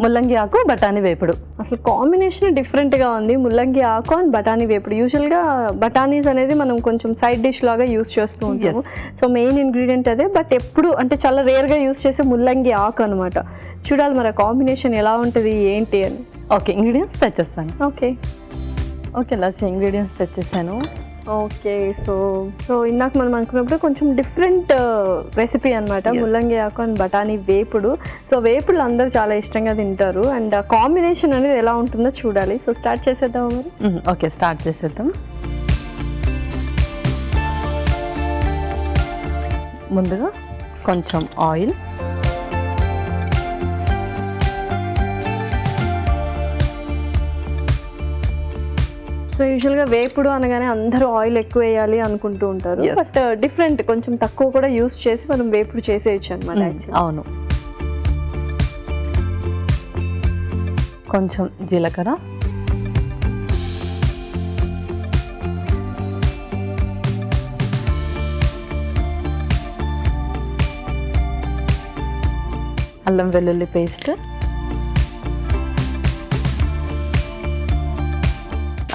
ముల్లంగి ఆకు బఠానీ వేపుడు. అసలు కాంబినేషన్ డిఫరెంట్గా ఉంది. ముల్లంగి ఆకు అండ్ బఠానీ వేపుడు. యూజువల్గా బఠానీస్ అనేది మనం కొంచెం సైడ్ డిష్ లాగా యూస్ చేస్తూ ఉంటాము. సో మెయిన్ ఇంగ్రీడియంట్ అదే, బట్ ఎప్పుడు అంటే చాలా రేర్గా యూస్ చేసే ముల్లంగి ఆకు అనమాట. చూడాలి మరి కాంబినేషన్ ఎలా ఉంటుంది ఏంటి అని. ఓకే, ఇంగ్రీడియంట్స్ తెచ్చేస్తాను. ఓకే లాస్ట్ ఇంగ్రీడియంట్స్ తెచ్చేసాను. ఓకే, సో ఇందాక మనం అనుకున్నప్పుడు కొంచెం డిఫరెంట్ రెసిపీ అనమాట, ముల్లంగి ఆకు అండ్ బఠానీ వేపుడు. సో వేపుడు అందరూ చాలా ఇష్టంగా తింటారు అండ్ ఆ కాంబినేషన్ అనేది ఎలా ఉంటుందో చూడాలి. సో స్టార్ట్ చేసేద్దాం మరి. ఓకే, స్టార్ట్ చేసేద్దాం. ముందుగా కొంచెం ఆయిల్, సో యూజువల్గా వేపుడు అనగానే అందరూ ఆయిల్ ఎక్కువ వేయాలి అనుకుంటూ ఉంటారు, బట్ డిఫరెంట్, కొంచెం తక్కువ కూడా యూస్ చేసి మనం వేపుడు చేసేయచ్చు అనమాట. అవును. కొంచెం జీలకర్ర, అల్లం వెల్లుల్లి పేస్ట్,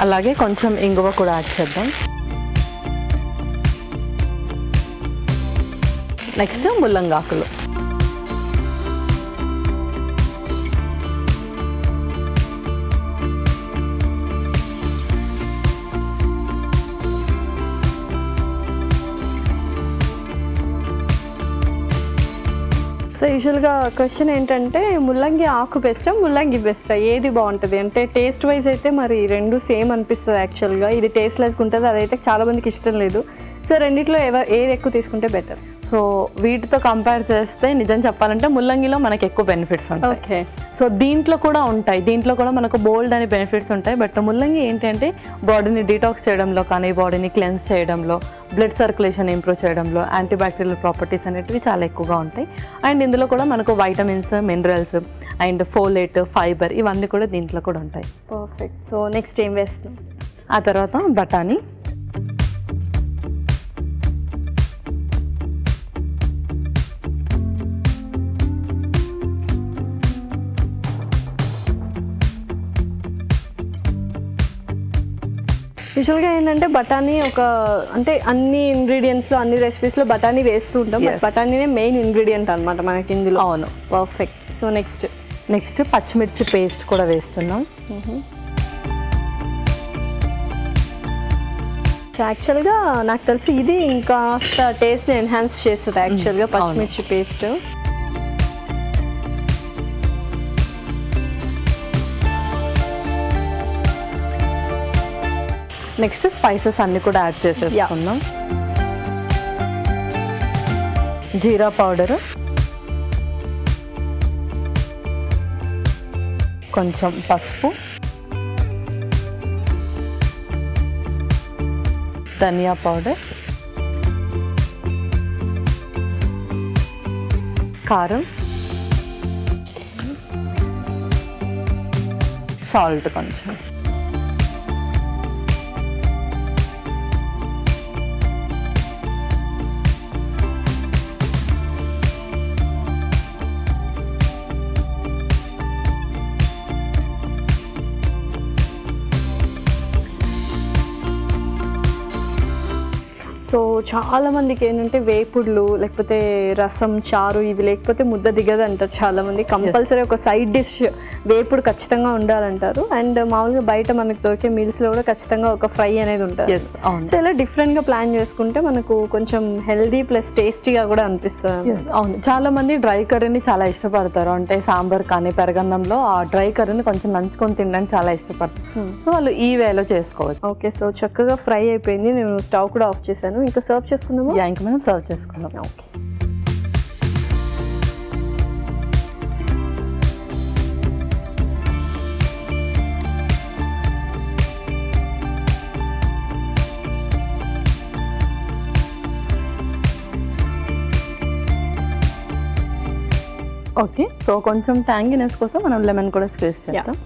అలాగే కొంచెం ఇంగువ కూడా యాడ్ చేద్దాం. నెక్స్ట్ ముల్లంగాకులు, సో యూజువల్గా క్వశ్చన్ ఏంటంటే ముల్లంగి ఆకు బెస్టా ముల్లంగి బెస్టా, ఏది బాగుంటుంది అంటే టేస్ట్ వైజ్ అయితే మరి రెండు సేమ్ అనిపిస్తుంది యాక్చువల్గా. ఇది టేస్ట్ లెస్గా ఉంటుంది, అదైతే చాలా మందికి ఇష్టం లేదు. సో రెండిట్లో ఏది ఎక్కువ తీసుకుంటే బెటర్? సో వీటితో కంపేర్ చేస్తే నిజం చెప్పాలంటే ముల్లంగిలో మనకి ఎక్కువ బెనిఫిట్స్ ఉంటాయి. ఓకే, సో దీంట్లో కూడా ఉంటాయి, దీంట్లో కూడా మనకు బోల్డ్ అనే బెనిఫిట్స్ ఉంటాయి. బట్ ముల్లంగి ఏంటంటే బాడీని డీటాక్స్ చేయడంలో కానీ, బాడీని క్లెన్స్ చేయడంలో, బ్లడ్ సర్క్యులేషన్ ఇంప్రూవ్ చేయడంలో, యాంటీబ్యాక్టీరియల్ ప్రాపర్టీస్ అనేటివి చాలా ఎక్కువగా ఉంటాయి. అండ్ ఇందులో కూడా మనకు vitamins, minerals and folate, fibre ఇవన్నీ కూడా దీంట్లో కూడా ఉంటాయి. పర్ఫెక్ట్. సో నెక్స్ట్ ఏం వేస్తున్నాం? ఆ తర్వాత బఠానీ, యూజువల్గా ఏంటంటే బఠానీ అంటే అన్ని ఇంగ్రీడియంట్స్లో, అన్ని రెసిపీస్లో బఠానీ వేస్తూ ఉంటాం, బట్ బఠానీనే మెయిన్ ఇంగ్రీడియంట్ అనమాట మనకి ఇందులో. అవును, పర్ఫెక్ట్. సో నెక్స్ట్ పచ్చిమిర్చి పేస్ట్ కూడా వేస్తున్నాం. యాక్చువల్గా నాకు తెలిసి ఇది ఇంకా టేస్ట్ని ఎన్హాన్స్ చేస్తుంది యాక్చువల్గా పచ్చిమిర్చి పేస్ట్. నెక్స్ట్ స్పైసెస్ అన్ని కూడా యాడ్ చేసేసుకుందాం. జీరా పౌడర్, కొంచెం పసుపు, ధనియా పౌడర్, కారం, సాల్ట్ కొంచెం. సో చాలా మందికి ఏంటంటే వేపుడులు లేకపోతే రసం, చారు ఇవి లేకపోతే ముద్ద దిగదు అంటారు చాలా మంది. కంపల్సరీ ఒక సైడ్ డిష్ వేపుడు ఖచ్చితంగా ఉండాలంటారు. అండ్ మామూలుగా బయట మనకు దొరికే మీల్స్లో కూడా ఖచ్చితంగా ఒక ఫ్రై అనేది ఉంటుంది. సో ఇలా డిఫరెంట్గా ప్లాన్ చేసుకుంటే మనకు కొంచెం హెల్దీ ప్లస్ టేస్టీగా కూడా అనిపిస్తుంది. అవును, చాలా మంది డ్రై కర్రీని చాలా ఇష్టపడతారు. అంటే సాంబార్ కానీ పెరగన్నంలో ఆ డ్రై కర్రీని కొంచెం నంచుకొని తినడానికి చాలా ఇష్టపడతారు. సో వాళ్ళు ఈ వేలో చేసుకోవచ్చు. ఓకే, సో చక్కగా ఫ్రై అయిపోయింది, నేను స్టవ్ కూడా ఆఫ్ చేశాను. ఇంకా సర్వ్ చేసుకుందాము. ఇంకా మనం సర్వ్ చేసుకుందాం. Okay, okay. సో కొంచెం ట్యాంగినెస్ కోసం మనం లెమన్ కూడా స్క్వీజ్ చేద్దాం.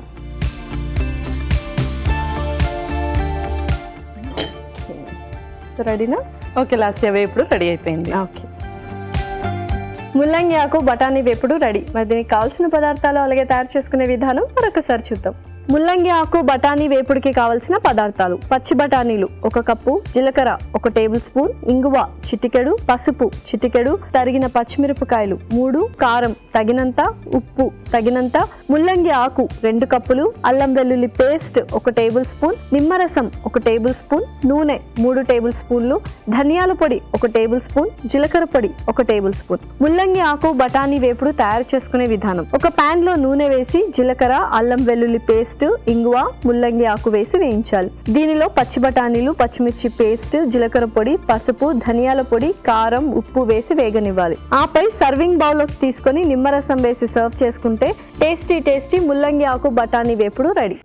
రెడీనా? ఓకే, లాస్ట్ వేపుడు రెడీ అయిపోయింది. ఓకే, ముల్లంగి ఆకు బఠానీ వేపుడు రెడీ. మరి దీనికి కావాల్సిన పదార్థాలు అలాగే తయారు చేసుకునే విధానం మరొకసారి చూద్దాం. ముల్లంగి ఆకు బఠానీ వేపుడికి కావలసిన పదార్థాలు: పచ్చి బఠానీలు 1 కప్పు, జీలకర్ర 1 టేబుల్ స్పూన్, ఇంగువ చిటికెడు, పసుపు చిటికెడు, తరిగిన పచ్చిమిరపకాయలు 3, కారం తగినంత, ఉప్పు తగినంత, ముల్లంగి ఆకు 2 కప్పులు, అల్లం వెల్లుల్లి పేస్ట్ 1 టేబుల్ స్పూన్, నిమ్మరసం 1 టేబుల్ స్పూన్, నూనె 3 టేబుల్ స్పూన్లు, ధనియాల పొడి 1 టేబుల్ స్పూన్, జీలకర్ర పొడి 1 టేబుల్ స్పూన్. ముల్లంగి ఆకు బఠానీ వేపుడు తయారు చేసుకునే విధానం: ఒక పాన్ లో నూనె వేసి జీలకర్ర, అల్లం వెల్లుల్లి పేస్ట్, ఇంగువ, ముల్లంగి ఆకు వేసి వేయించాలి. దీనిలో పచ్చి బఠానీలు, పచ్చిమిర్చి పేస్ట్, జీలకర్ర పొడి, పసుపు, ధనియాల పొడి, కారం, ఉప్పు వేసి వేగనివ్వాలి. ఆపై సర్వింగ్ బౌల్ లోకి తీసుకొని నిమ్మరసం వేసి సర్వ్ చేసుకుంటే టేస్టీ ముల్లంగి ఆకు బఠానీ వేపుడు రెడీ.